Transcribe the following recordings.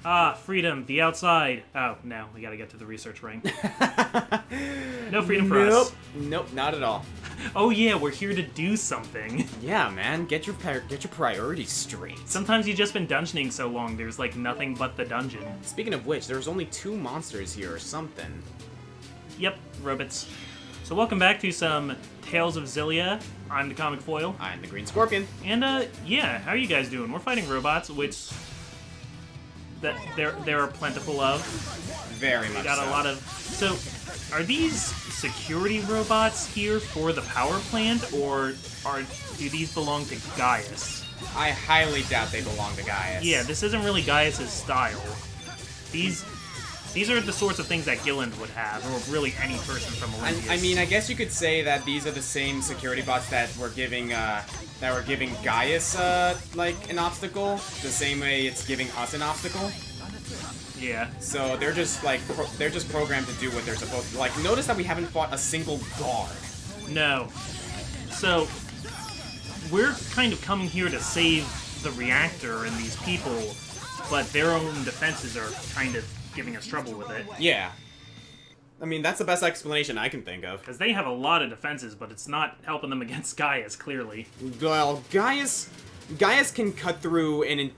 Ah, freedom, the outside. Oh, no, we gotta get to the research ring. No freedom for us. Nope, not at all. Oh yeah, we're here to do something. Yeah, man, get your priorities straight. Sometimes you've just been dungeoning so long, there's like nothing but the dungeon. Speaking of which, there's only 2 monsters here or something. Yep, robots. So welcome back to some Tales of Xillia. I'm the Comic Foil. I'm the Green Scorpion. And yeah, how are you guys doing? We're fighting robots, which there are plentiful of. Very much Got so. a lot of. So, are these security robots here for the power plant, or do these belong to Gaius? I highly doubt they belong to Gaius. Yeah, this isn't really Gaius's style. These are the sorts of things that Gilland would have, or really any person from Olympias. I mean, I guess you could say that these are the same security bots that were giving Gaius like an obstacle, the same way it's giving us an obstacle. Yeah. So they're just like they're just programmed to do what they're supposed to. Like, notice that we haven't fought a single guard. No. So we're kind of coming here to save the reactor and these people, but their own defenses are kind of giving us trouble with it. Yeah. I mean, that's the best explanation I can think of. Because they have a lot of defenses, but it's not helping them against Gaius, clearly. Well, Gaius can cut through an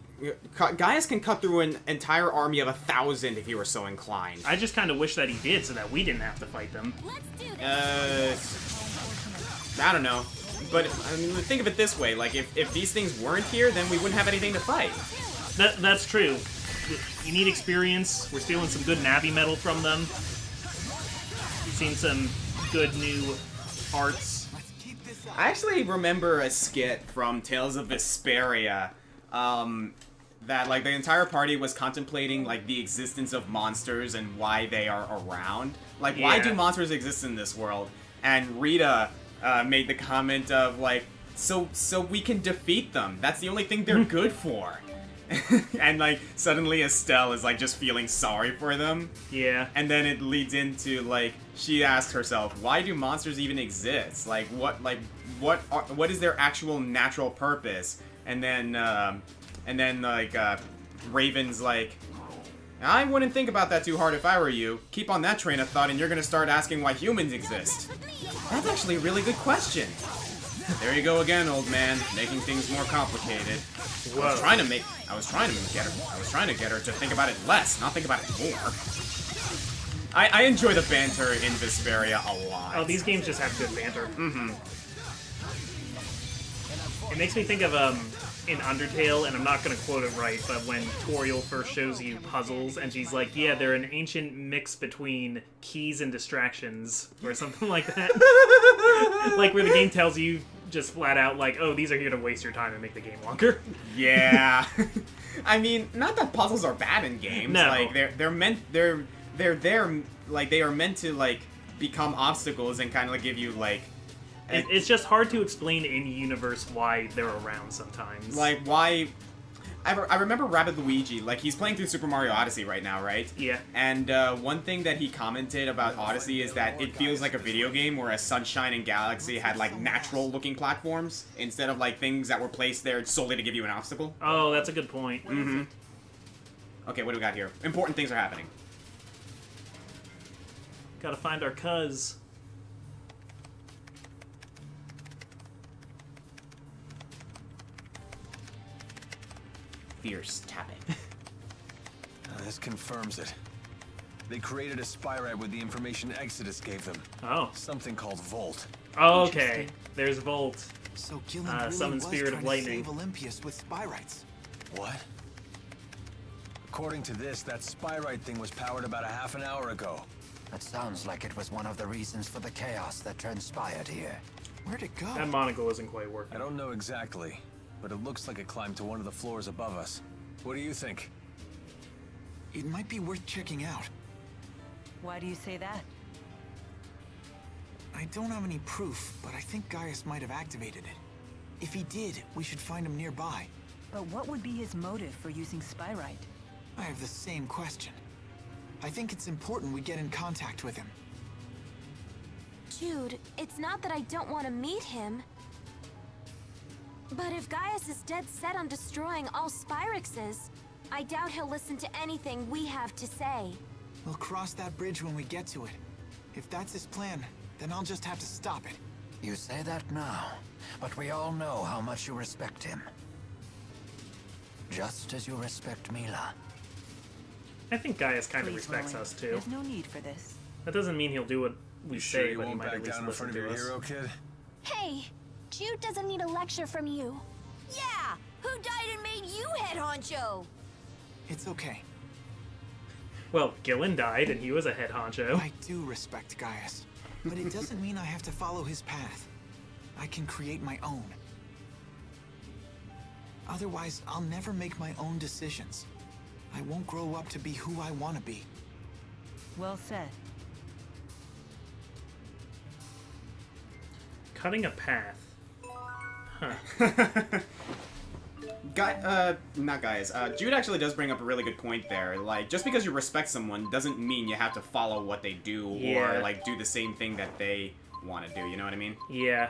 entire army of 1,000 if he were so inclined. I just kind of wish that he did, so that we didn't have to fight them. I don't know. But, I mean, think of it this way. Like, if these things weren't here, then we wouldn't have anything to fight. That's true. You need experience. We're stealing some good Navi metal from them. We've seen some good new arts. I actually remember a skit from Tales of Vesperia, that, like, the entire party was contemplating, like, the existence of monsters and why they are around. Like, why Yeah. do monsters exist in this world? And Rita made the comment of, like, so we can defeat them. That's the only thing they're good for. And, like, suddenly Estelle is, like, just feeling sorry for them. Yeah. And then it leads into, like, she asked herself, why do monsters even exist? Like, what is their actual natural purpose? And then, Raven's like, I wouldn't think about that too hard if I were you. Keep on that train of thought and you're gonna start asking why humans exist. That's actually a really good question. There you go again, old man, making things more complicated. Whoa. I was trying to get her to think about it less, not think about it more. I enjoy the banter in Vesperia a lot. Oh, these games just have good banter. Mm-hmm. It makes me think of, in Undertale, and I'm not gonna quote it right, but when Toriel first shows you puzzles, and she's like, yeah, they're an ancient mix between keys and distractions, or something like that. Like, where the game tells you just flat out, like, oh, these are here to waste your time and make the game longer. Yeah. I mean, not that puzzles are bad in games. No. Like, they're there, like, they are meant to, like, become obstacles and kind of, like, give you, like... It's just hard to explain in universe why they're around sometimes. Like, why... I remember Rabbit Luigi, like, he's playing through Super Mario Odyssey right now, right? Yeah. And one thing that he commented about Odyssey is that it feels like a video game, whereas Sunshine and Galaxy had, like, natural-looking platforms, instead of, like, things that were placed there solely to give you an obstacle. Oh, that's a good point. Mm-hmm. Okay, what do we got here? Important things are happening. Gotta find our cuz. Fierce tapping. This confirms it. They created a spyrite with the information Exodus gave them. Oh. Something called Volt. Oh, okay. There's Volt. So Gilland really summon was Spirit of trying Lightning. to save Olympias with spyrites. What? According to this, that spyrite thing was powered about a half an hour ago. That sounds like it was one of the reasons for the chaos that transpired here. Where'd it go? That monocle isn't quite working. I don't know exactly, but it looks like it climbed to one of the floors above us. What do you think? It might be worth checking out. Why do you say that? I don't have any proof, but I think Gaius might have activated it. If he did, we should find him nearby. But what would be his motive for using spyrite? I have the same question. I think it's important we get in contact with him. Jude, it's not that I don't want to meet him. But if Gaius is dead set on destroying all Spyrixes, I doubt he'll listen to anything we have to say. We'll cross that bridge when we get to it. If that's his plan, then I'll just have to stop it. You say that now, but we all know how much you respect him. Just as you respect Mila. I think Gaius kind of Please, respects Roland. us too. There's no need for this. That doesn't mean he'll do what we You say, sure you but he won't might at back least down in listen front of to your us. hero, kid? Hey, Jude doesn't need a lecture from you. Yeah, who died and made you head honcho? It's okay. Well, Gillen died, and he was a head honcho. I do respect Gaius, but it doesn't mean I have to follow his path. I can create my own. Otherwise, I'll never make my own decisions. I won't grow up to be who I want to be. Well said. Cutting a path. Huh. Not Gaius. Jude actually does bring up a really good point there. Like, just because you respect someone doesn't mean you have to follow what they do Yeah. or, like, do the same thing that they want to do, you know what I mean? Yeah.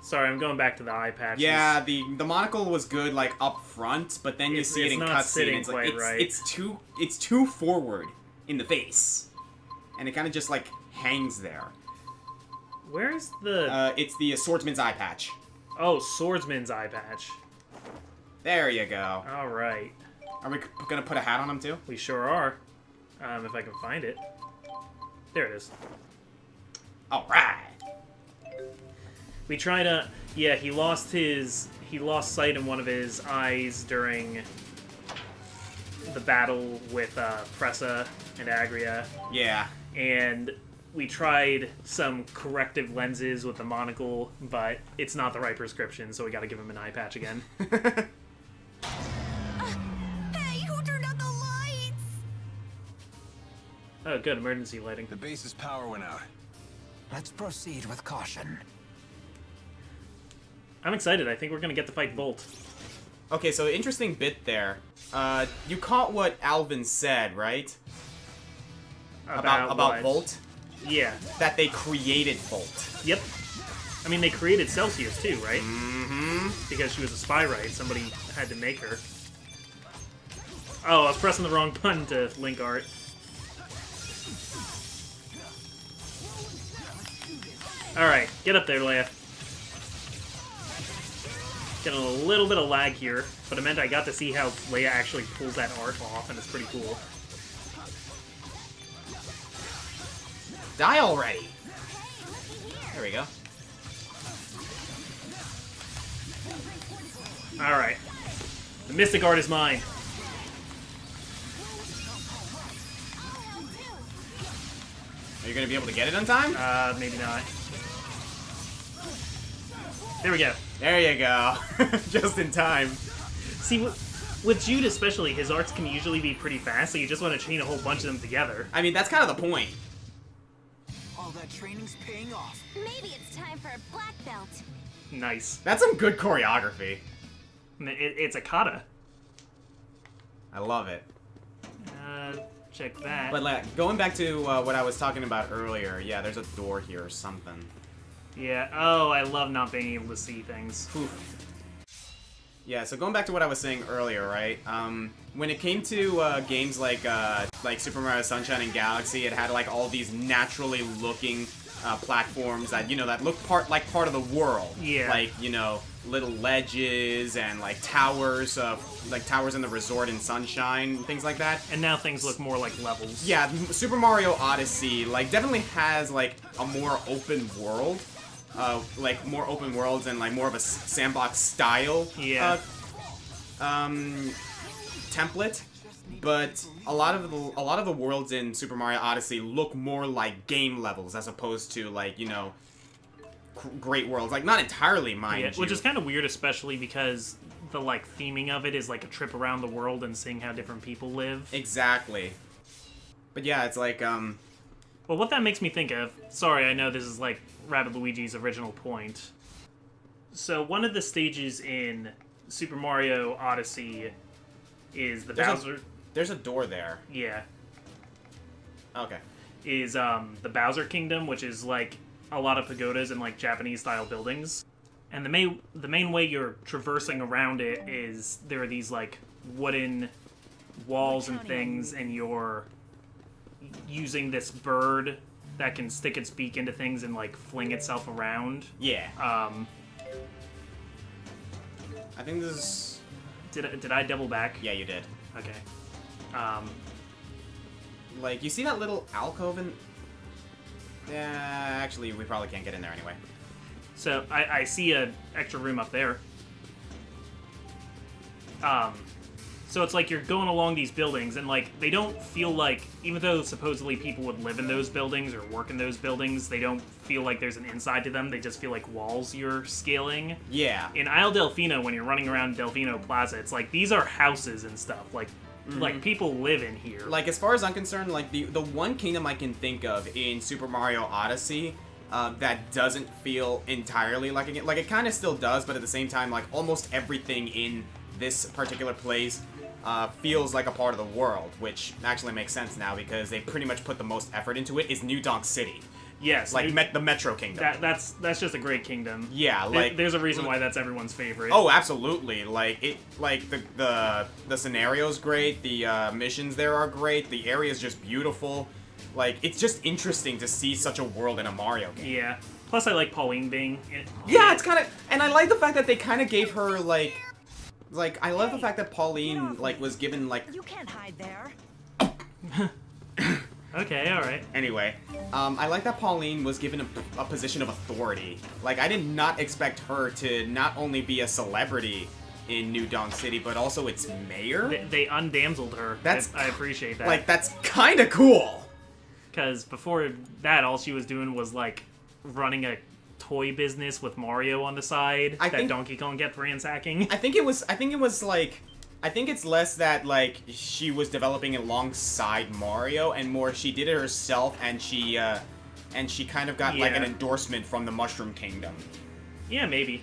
Sorry, I'm going back to the eye patches. Yeah, the monocle was good, like, up front, but then you see it it's in not cutscene, sitting and it's like, quite right. it's too forward in the face. And it kind of just, like, hangs there. Where's the... It's the swordsman's eye patch. Oh, swordsman's eye patch. There you go. Alright. Are we gonna put a hat on him, too? We sure are. If I can find it. There it is. Alright! We try to... Yeah, he lost sight in one of his eyes during the battle with Pressa and Agria. Yeah. And we tried some corrective lenses with the monocle, but it's not the right prescription, so we gotta give him an eye patch again. Hey, who turned out the lights? Oh, good, emergency lighting. The base's power went out. Let's proceed with caution. I'm excited. I think we're gonna get to fight Bolt. Okay, so interesting bit there. You caught what Alvin said, right? About what? Volt? Yeah. That they created Volt. Yep. I mean, they created Celsius too, right? Mm-hmm. Because she was a spyrite. Somebody had to make her. Oh, I was pressing the wrong button to link art. Alright, get up there, Leia. Getting a little bit of lag here, but it meant I got to see how Leia actually pulls that art off, and it's pretty cool. Die already! There we go. Alright. The Mystic Art is mine. Are you gonna be able to get it on time? Maybe not. There we go. There you go. Just in time. See, with Jude especially, his arts can usually be pretty fast, so you just want to chain a whole bunch of them together. I mean, that's kind of the point. All that training's paying off. Maybe it's time for a black belt. Nice. That's some good choreography. It's a kata. I love it. Check that. But like, going back to what I was talking about earlier, yeah, there's a door here or something. Yeah, oh, I love not being able to see things. Yeah, so going back to what I was saying earlier, right? When it came to games like Super Mario Sunshine and Galaxy, it had like all these naturally looking platforms that, you know, that look part of the world. Yeah. Like, you know, little ledges and like towers in the resort in Sunshine, things like that. And now things look more like levels. Yeah, Super Mario Odyssey like definitely has like a more open world. Like more open worlds and like more of a sandbox style template, but a lot of the worlds in Super Mario Odyssey look more like game levels as opposed to like, you know, great worlds. Like not entirely, mind you. Which is kind of weird, especially because the like theming of it is like a trip around the world and seeing how different people live. Exactly. But yeah, it's like Well, what that makes me think of... Sorry, I know this is, like, Rabbid Luigi's original point. So, one of the stages in Super Mario Odyssey is the Bowser... There's a door there. Yeah. Okay. Is, the Bowser Kingdom, which is, like, a lot of pagodas and, like, Japanese-style buildings. And the main way you're traversing around it is there are these, like, wooden walls and things, and you're using this bird that can stick its beak into things and like fling itself around. Yeah. I think this is... Did I double back? Yeah, you did. Okay. Like, you see that little alcove in... Yeah, actually, we probably can't get in there anyway. So, I see a extra room up there. So it's like you're going along these buildings, and like, they don't feel like, even though supposedly people would live in those buildings or work in those buildings, they don't feel like there's an inside to them, they just feel like walls you're scaling. Yeah. In Isle Delfino, when you're running around Delfino Plaza, it's like, these are houses and stuff, like people live in here. Like, as far as I'm concerned, like, the one kingdom I can think of in Super Mario Odyssey that doesn't feel entirely like a... Like, it kind of still does, but at the same time, like, almost everything in this particular place feels like a part of the world, which actually makes sense now because they pretty much put the most effort into it, is New Donk City. Yes. Like, the Metro Kingdom. That's just a great kingdom. Yeah, like... There's a reason why that's everyone's favorite. Oh, absolutely. Like, the scenario's great, the missions there are great, the area's just beautiful. Like, it's just interesting to see such a world in a Mario game. Yeah. Plus, I like Pauline being in it. Yeah, it's kind of... And I like the fact that they kind of gave her, like... Like, I love the fact that Pauline, like, was given, like... You can't hide there. Okay, alright. Anyway, I like that Pauline was given a position of authority. Like, I did not expect her to not only be a celebrity in New Donk City, but also its mayor. They undamseled her. I appreciate that. Like, that's kind of cool. Because before that, all she was doing was, like, running a toy business with Mario on the side that Donkey Kong kept ransacking. I think it's less that, like, she was developing alongside Mario, and more she did it herself, and she kind of got, like, an endorsement from the Mushroom Kingdom. Yeah, maybe.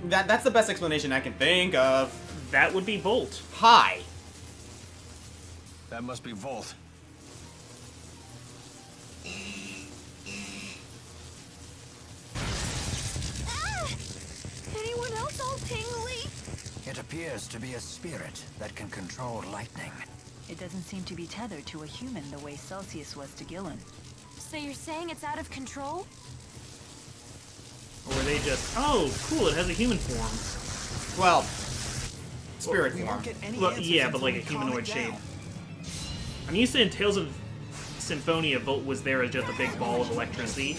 That's the best explanation I can think of. That would be Volt. Hi. That must be Volt. Anyone else all tingly? It appears to be a spirit that can control lightning. It doesn't seem to be tethered to a human the way Celsius was to Gillen. So you're saying it's out of control? Or were they just... Oh, cool, it has a human form. Well, spirit form. Well, yeah, but like a humanoid shape. I'm used to in Tales of Symphonia, Volt was there as just a big ball of electricity.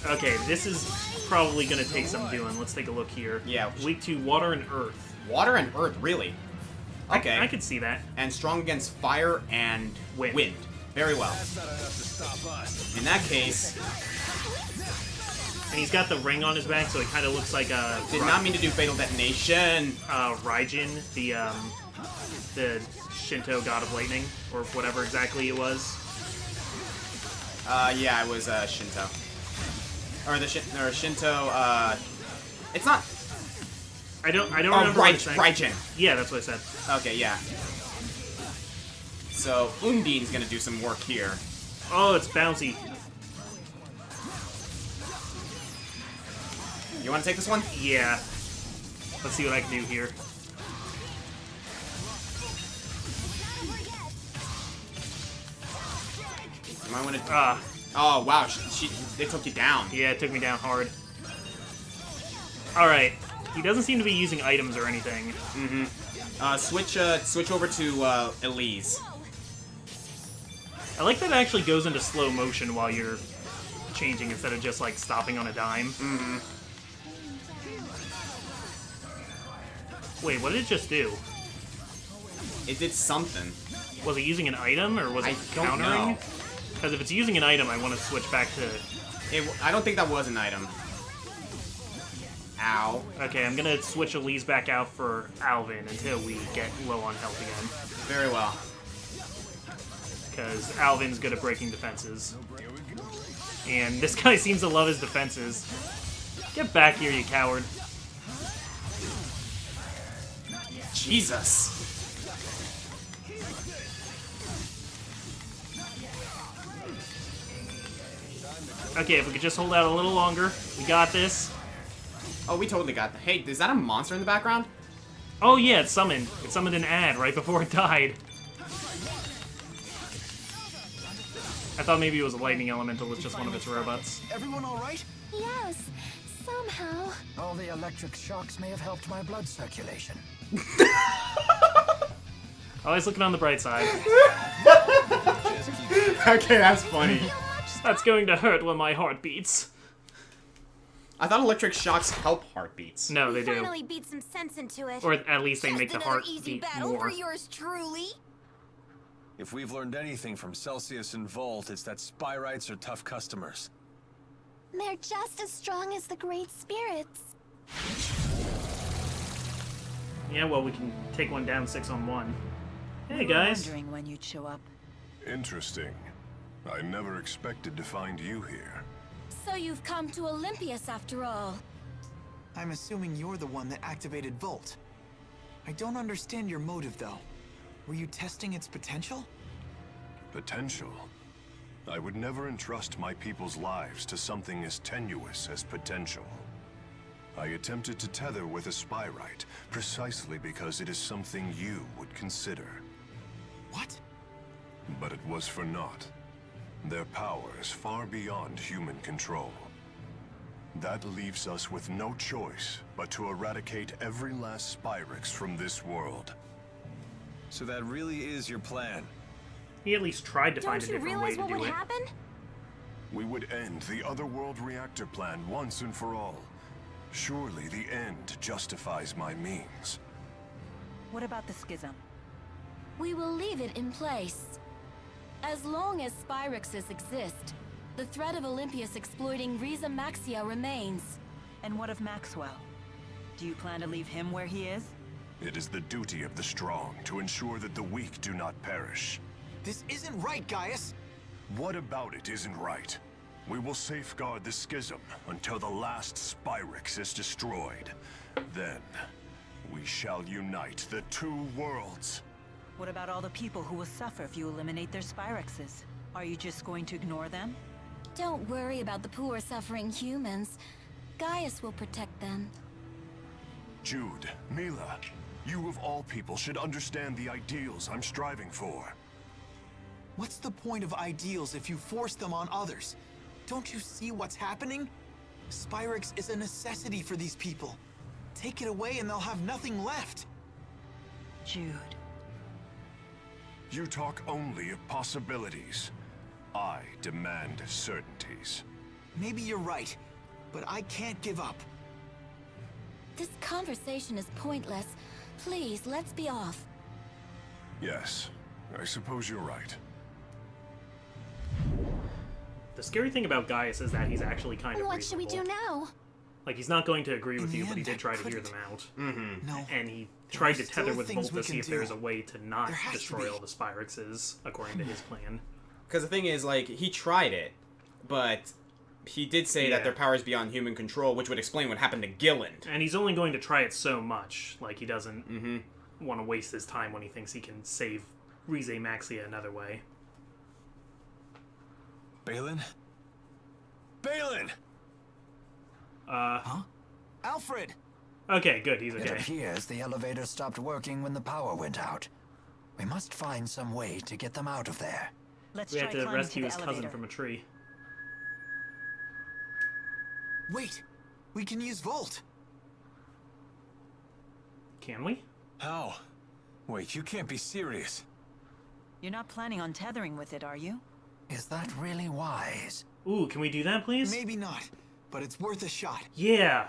Okay, this is probably going to take some doing. Let's take a look here. Yeah. Weak to water and earth. Water and earth, really? Okay. I could see that. And strong against fire and wind. Very well. That's not enough to stop us. In that case... And he's got the ring on his back, so it kind of looks like a... Did not mean to do Fatal Detonation. Raijin, the Shinto god of lightning, or whatever exactly it was. Yeah, it was Shinto. Or the Shinto, it's not... I don't remember what it's saying. Raijin. Yeah, that's what I said. Okay, yeah. So, Undine's gonna do some work here. Oh, it's bouncy. You wanna take this one? Yeah. Let's see what I can do here. You might wanna... Oh, wow, they took you down. Yeah, it took me down hard. Alright. He doesn't seem to be using items or anything. Mm-hmm. Switch over to, Elise. I like that it actually goes into slow motion while you're changing instead of just, like, stopping on a dime. Mm-hmm. Wait, what did it just do? It did something. Was it using an item, or was it countering? Because if it's using an item, I want to switch back to... I don't think that was an item. Ow. Okay, I'm gonna switch Elise back out for Alvin until we get low on health again. Very well. Because Alvin's good at breaking defenses. And this guy seems to love his defenses. Get back here, you coward. Jesus. Okay, if we could just hold out a little longer. We got this. Oh, we totally got that. Hey, is that a monster in the background? Oh yeah, it summoned. It summoned an ad right before it died. I thought maybe it was a lightning elemental with just one of its robots. Everyone all right? Yes, somehow. All the electric shocks may have helped my blood circulation. Always looking on the bright side. Okay, that's funny. That's going to hurt when my heart beats. I thought electric shocks help heartbeats. No, they do. Finally beat some sense into it. Or at least they Just make the another heart easy beat battle more. for yours truly. If we've learned anything from Celsius and Volt, it's that Spyrites are tough customers. They're just as strong as the great spirits. Yeah, well, we can take one down 6-on-1. Hey, We were guys. wondering when you'd show up. Interesting. I never expected to find you here. So you've come to Olympias after all. I'm assuming you're the one that activated Volt. I don't understand your motive, though. Were you testing its potential? Potential? I would never entrust my people's lives to something as tenuous as potential. I attempted to tether with a spyrite, precisely because it is something you would consider. What? But it was for naught. Their power is far beyond human control. That leaves us with no choice but to eradicate every last Spyrix from this world. So that really is your plan. He at least tried to find Don't a you different way realize to what do would it. happen? We would end the Otherworld reactor plan once and for all. Surely the end justifies my means. What about the schism? We will leave it in place. As long as Spyrixes exist, the threat of Olympias exploiting Riza Maxia remains. And what of Maxwell? Do you plan to leave him where he is? It is the duty of the strong to ensure that the weak do not perish. This isn't right, Gaius! What about it isn't right? We will safeguard the schism until the last Spyrix is destroyed. Then, we shall unite the two worlds. What about all the people who will suffer if you eliminate their Spyrixes? Are you just going to ignore them? Don't worry about the poor suffering humans. Gaius will protect them. Jude, Mila, you of all people should understand the ideals I'm striving for. What's the point of ideals if you force them on others? Don't you see what's happening? Spyrix is a necessity for these people. Take it away and they'll have nothing left. Jude. You talk only of possibilities. I demand certainties. Maybe you're right, but I can't give up. This conversation is pointless. Please, let's be off. Yes, I suppose you're right. The scary thing about Gaius is that he's actually kind of What should we do reasonable. now? Like, he's not going to agree with In you, the but he end, did I try to hear couldn't. them out. No. And he There tried are to still tether with things Volt we to see can if there's do. a way to not There has to destroy be. all the Spyrixes, according to his plan. Because the thing is, like, he tried it, but he did say Yeah. that their power is beyond human control, which would explain what happened to Gilland. And he's only going to try it so much. Like, he doesn't want to waste his time when he thinks he can save Rize Maxia another way. Balin? Balin! Huh? Alfred! Okay, good, he's It okay. appears the elevator stopped working when the power went out. We must find some way to get them out of there. Let's We try have to climbing rescue to his the cousin elevator. from a tree. Wait! We can use Volt! Can we? How? Wait, you can't be serious. You're not planning on tethering with it, are you? Is that really wise? Ooh, can we do that, please? Maybe not, but it's worth a shot. Yeah.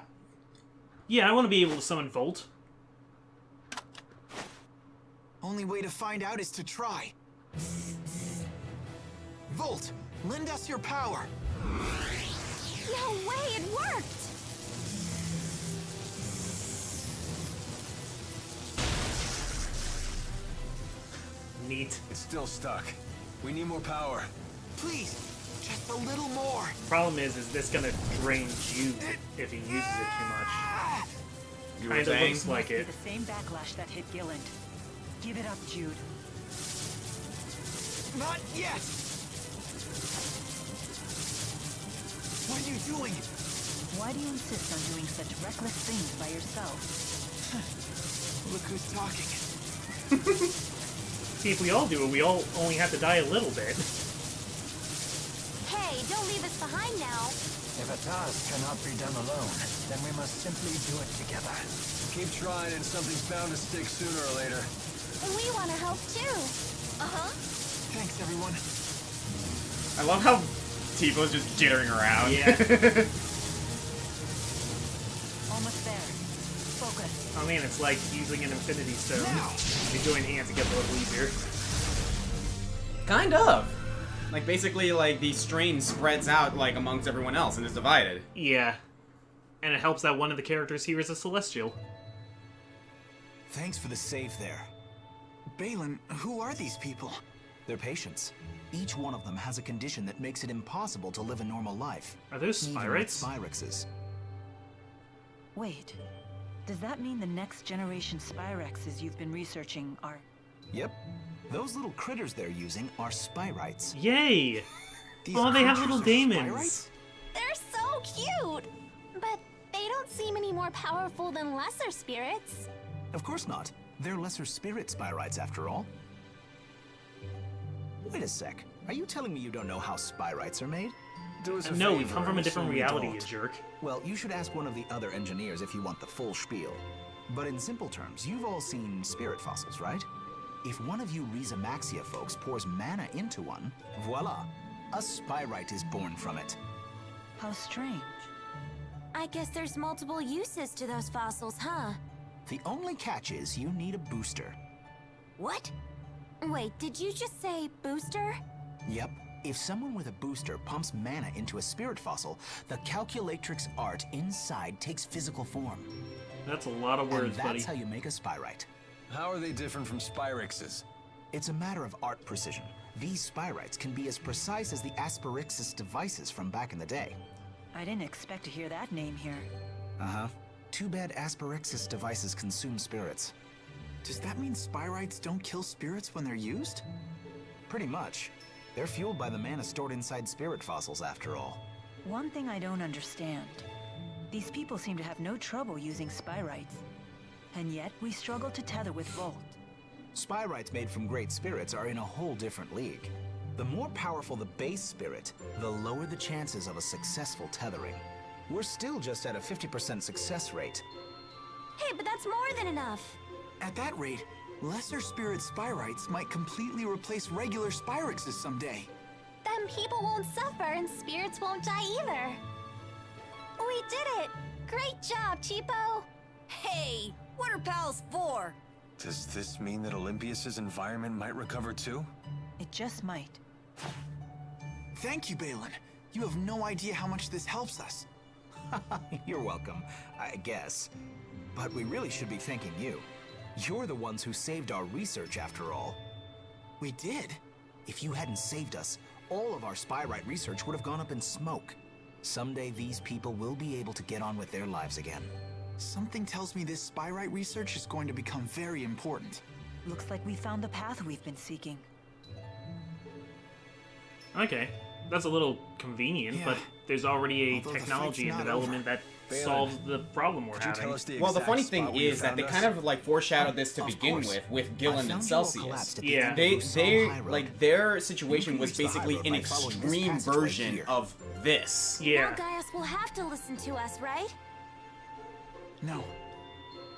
Yeah, I want to be able to summon Volt. Only way to find out is to try. Volt, lend us your power. No way, it worked! Neat. It's still stuck. We need more power. Please, just a little more. Problem is this gonna drain Jude if he uses it too much? You were Kinda saying? looks like Must be it. the same backlash that hit Gilland. Give it up, Jude. Not yet. What are you doing? Why do you insist on doing such reckless things by yourself? Look who's talking. See, if we all do it, we all only have to die a little bit. Hey, don't leave us behind now. If a task cannot be done alone, then we must simply do it together. Keep trying and something's bound to stick sooner or later. We want to help too. Uh-huh. Thanks, everyone. I love how Tifo's just jittering around. Yeah. Almost there. Focus. Oh man, it's like using an Infinity Stone. Now. You join hands to get a little easier. Kind of. Like, basically, like, the strain spreads out, like, amongst everyone else and is divided. Yeah. And it helps that one of the characters here is a Celestial. Thanks for the save there. Balin, who are these people? They're patients. Each one of them has a condition that makes it impossible to live a normal life. Are those Even with Spyrites? Spyrixes. Wait. Does that mean the next generation Spyrexes you've been researching are... Yep. Those little critters they're using are Spyrites. Yay! These Oh, they have creatures little are daemons. Spyrites? They're so cute. But they don't seem any more powerful than lesser spirits. Of course not. They're lesser spirit Spyrites after all. Wait a sec. Are you telling me you don't know how Spyrites are made? Do us a No, we favor come from a and different assume you reality, don't. you jerk. Well, you should ask one of the other engineers if you want the full spiel. But in simple terms, you've all seen spirit fossils, right? If one of you Maxia folks pours mana into one, voila, a Spyrite is born from it. How strange. I guess there's multiple uses to those fossils, huh? The only catch is you need a booster. What? Wait, did you just say booster? Yep. If someone with a booster pumps mana into a spirit fossil, the calculatrix art inside takes physical form. That's a lot of And words, that's buddy. how you make a Spyrite. How are they different from Spyrixes? It's a matter of art precision. These Spyrites can be as precise as the Spyrix's devices from back in the day. I didn't expect to hear that name here. Uh-huh. Too bad Spyrix's devices consume spirits. Does that mean Spyrites don't kill spirits when they're used? Pretty much. They're fueled by the mana stored inside spirit fossils, after all. One thing I don't understand. These people seem to have no trouble using Spyrites. And yet, we struggle to tether with Volt. Spyrites made from great spirits are in a whole different league. The more powerful the base spirit, the lower the chances of a successful tethering. We're still just at a 50% success rate. Hey, but that's more than enough. At that rate, lesser spirit Spyrites might completely replace regular Spyrixes someday. Then people won't suffer and spirits won't die either. We did it! Great job, Cheapo! Hey, what are pals for? Does this mean that Olympias's environment might recover too? It just might. Thank you, Balin. You have no idea how much this helps us. You're welcome, I guess. But we really should be thanking you. You're the ones who saved our research, after all. We did? If you hadn't saved us, all of our Spyrite research would have gone up in smoke. Someday these people will be able to get on with their lives again. Something tells me this Spyrite research is going to become very important. Looks like we found the path we've been seeking. Okay. That's a little convenient, Yeah. but there's already a Although the technology fight's in not development that Balin, solves the problem we're Could you having. tell us the Well, the exact funny spot thing where you is that found they us? kind of, like, foreshadowed this to Of begin course. with I Gillen and found you all Celsius. collapsed at the Yeah. end They, of Rusal High Road. like, their situation You can was reach the high basically road an by following this extreme passage right version here. of this. Yeah. Now Gaius will have to listen to us, right? No.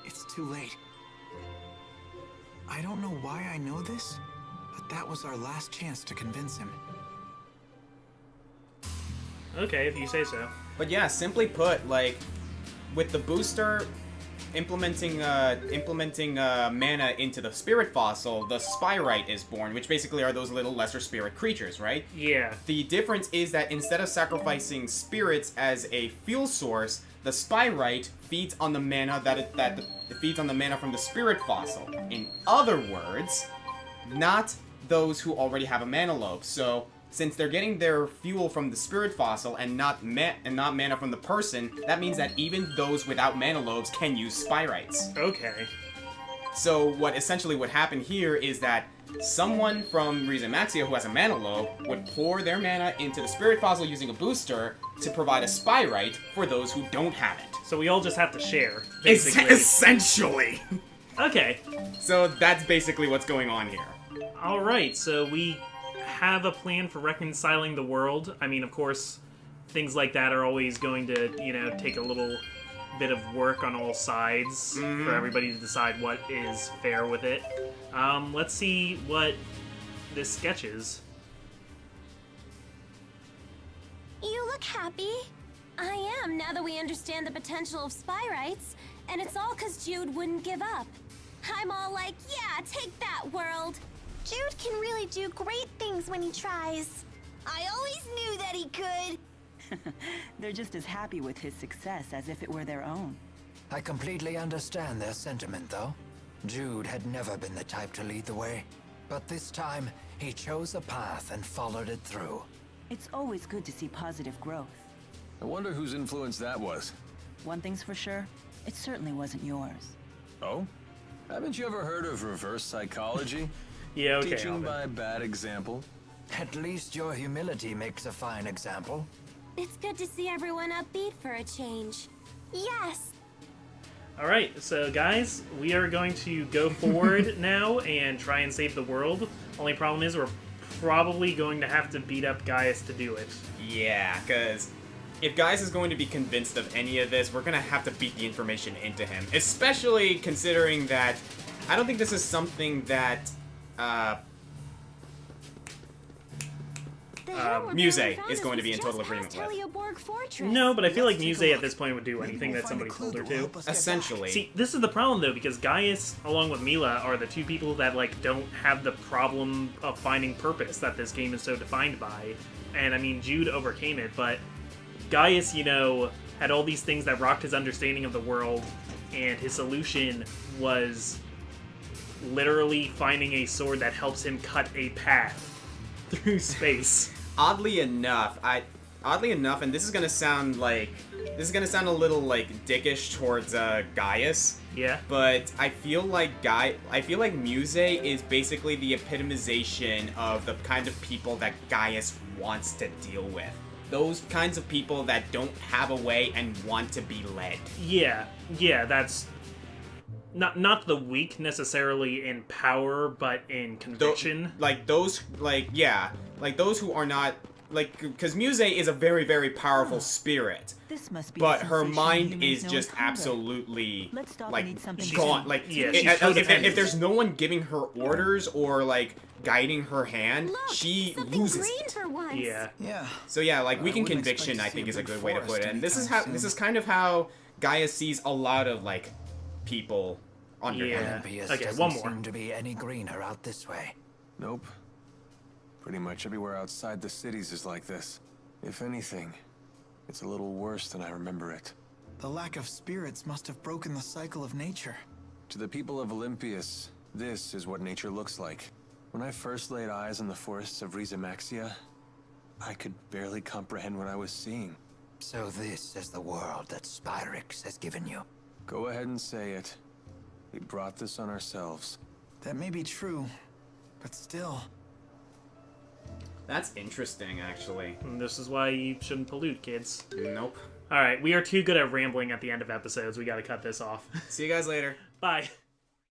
It's too late. I don't know why I know this, but that was our last chance to convince him. Okay, if you say so. But yeah, simply put, like, with the booster implementing mana into the spirit fossil, the Spyrite is born, which basically are those little lesser spirit creatures, right? Yeah. The difference is that instead of sacrificing spirits as a fuel source, the Spyrite feeds on the mana that feeds on the mana from the spirit fossil. In other words, not those who already have a mana lobe. So, since they're getting their fuel from the spirit fossil and not mana from the person, that means that even those without mana lobes can use Spyrites. Okay. So what essentially would happen here is that someone from Maxia who has a mana lobe would pour their mana into the spirit fossil using a booster to provide a Spyrite for those who don't have it. So we all just have to share, basically. Essentially. Okay. So that's basically what's going on here. Alright, so we have a plan for reconciling the world. I mean, of course, things like that are always going to, you know, take a little bit of work on all sides for everybody to decide what is fair with it. Let's see what this sketch is. You look happy. I am, now that we understand the potential of spyrites. And it's all because Jude wouldn't give up. I'm all like, yeah, take that, world. Jude can really do great things when he tries. I always knew that he could. They're just as happy with his success as if it were their own. I completely understand their sentiment, though. Jude had never been the type to lead the way. But this time, he chose a path and followed it through. It's always good to see positive growth. I wonder whose influence that was. One thing's for sure, it certainly wasn't yours. Oh? Haven't you ever heard of reverse psychology? Yeah, okay. Teaching Alvin. by bad example? At least your humility makes a fine example. It's good to see everyone upbeat for a change. Yes. Alright, so guys, we are going to go forward now and try and save the world. Only problem is we're probably going to have to beat up Gaius to do it. Yeah, because if Gaius is going to be convinced of any of this, we're going to have to beat the information into him. Especially considering that I don't think this is something that Muse is going to be in total agreement with. No, but I feel like Muse at this point would do anything that somebody told her to. Essentially. See, this is the problem though, because Gaius, along with Mila, are the two people that like don't have the problem of finding purpose that this game is so defined by. And I mean, Jude overcame it, but Gaius, you know, had all these things that rocked his understanding of the world, and his solution was literally finding a sword that helps him cut a path through space. Oddly enough, and this is gonna sound a little like dickish towards Gaius. Yeah. But I feel like Muse is basically the epitomization of the kind of people that Gaius wants to deal with. Those kinds of people that don't have a way and want to be led. Yeah, that's not the weak necessarily in power, but in conviction. Those who are not because Muse is a very, very powerful spirit. This must be but a her sensation mind humans is know just as hunger. absolutely Let's stop and eat something gone. soon. Like Yeah, if there's no one giving her orders or like guiding her hand, Look, she something loses green it. for once. Yeah. Yeah. So yeah, like I weaken wouldn't expect conviction, to I see think a is a big good way to put it. And this is forest kind of how Gaia sees a lot of like people under him. Yeah. Olympius Okay, doesn't one more. seem to be any greener out this way. Nope. Pretty much everywhere outside the cities is like this. If anything, it's a little worse than I remember it. The lack of spirits must have broken the cycle of nature. To the people of Olympius, this is what nature looks like. When I first laid eyes on the forests of Maxia, I could barely comprehend what I was seeing. So this is the world that Spyrix has given you. Go ahead and say it. We brought this on ourselves. That may be true, but still. That's interesting, actually. And this is why you shouldn't pollute, kids. Nope. Alright, we are too good at rambling at the end of episodes. We gotta cut this off. See you guys later. Bye.